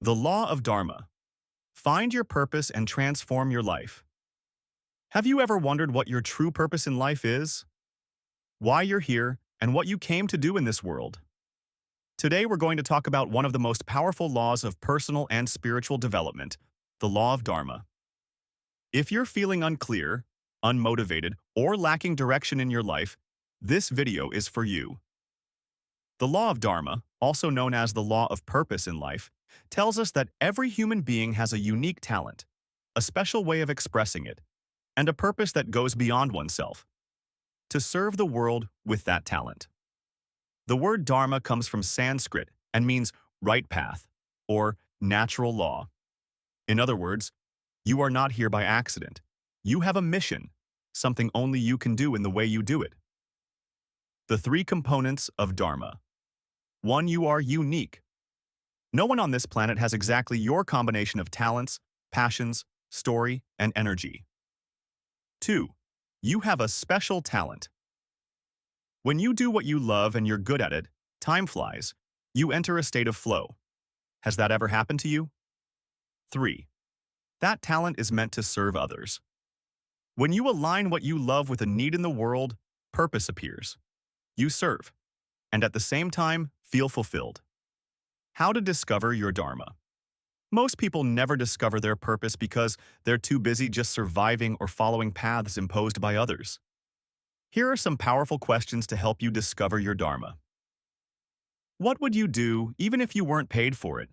The Law of Dharma. Find your purpose and transform your life. Have you ever wondered what your true purpose in life is? Why you're here, and what you came to do in this world? Today we're going to talk about one of the most powerful laws of personal and spiritual development, the Law of Dharma. If you're feeling unclear, unmotivated, or lacking direction in your life, this video is for you. The Law of Dharma, also known as the Law of Purpose in life, tells us that every human being has a unique talent, a special way of expressing it, and a purpose that goes beyond oneself, to serve the world with that talent. The word dharma comes from Sanskrit and means right path, or natural law. In other words, you are not here by accident. You have a mission, something only you can do in the way you do it. The three components of dharma. 1. You are unique. No one on this planet has exactly your combination of talents, passions, story, and energy. 2. You have a special talent. When you do what you love and you're good at it, time flies. You enter a state of flow. Has that ever happened to you? 3. That talent is meant to serve others. When you align what you love with a need in the world, purpose appears. You serve, and at the same time, feel fulfilled. How to discover your dharma. Most people never discover their purpose because they're too busy just surviving or following paths imposed by others. Here are some powerful questions to help you discover your dharma. What would you do even if you weren't paid for it?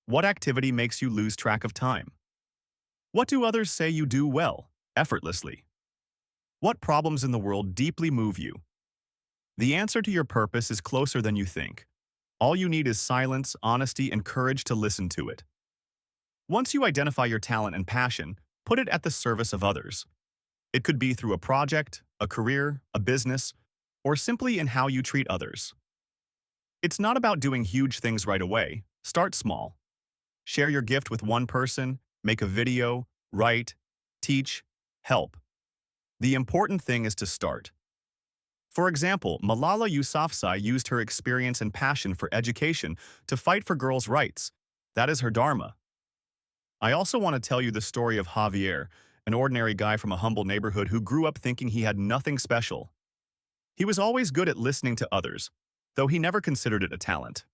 What activity makes you lose track of time? What do others say you do well, effortlessly? What problems in the world deeply move you? The answer to your purpose is closer than you think. All you need is silence, honesty, and courage to listen to it. Once you identify your talent and passion, put it at the service of others. It could be through a project, a career, a business, or simply in how you treat others. It's not about doing huge things right away. Start small. Share your gift with one person, make a video, write, teach, help. The important thing is to start. For example, Malala Yousafzai used her experience and passion for education to fight for girls' rights. That is her dharma. I also want to tell you the story of Javier, an ordinary guy from a humble neighborhood who grew up thinking he had nothing special. He was always good at listening to others, though he never considered it a talent.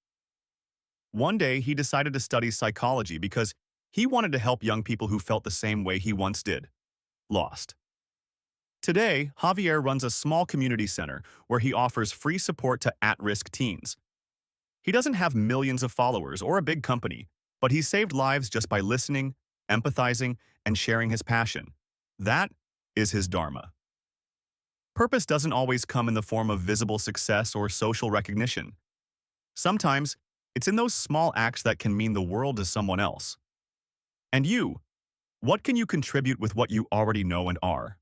One day, he decided to study psychology because he wanted to help young people who felt the same way he once did, lost. Today, Javier runs a small community center where he offers free support to at-risk teens. He doesn't have millions of followers or a big company, but he saved lives just by listening, empathizing, and sharing his passion. That is his dharma. Purpose doesn't always come in the form of visible success or social recognition. Sometimes, it's in those small acts that can mean the world to someone else. And you, what can you contribute with what you already know and are?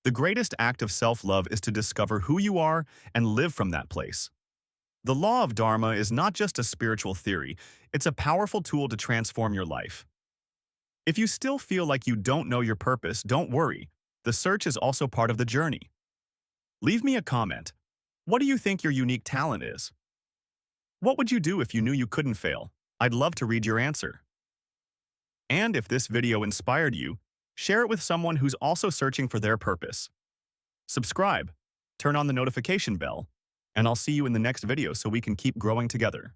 The greatest act of self-love is to discover who you are and live from that place. The Law of Dharma is not just a spiritual theory, it's a powerful tool to transform your life. If you still feel like you don't know your purpose, don't worry. The search is also part of the journey. Leave me a comment. What do you think your unique talent is? What would you do if you knew you couldn't fail? I'd love to read your answer. And if this video inspired you, share it with someone who's also searching for their purpose. Subscribe, turn on the notification bell, and I'll see you in the next video so we can keep growing together.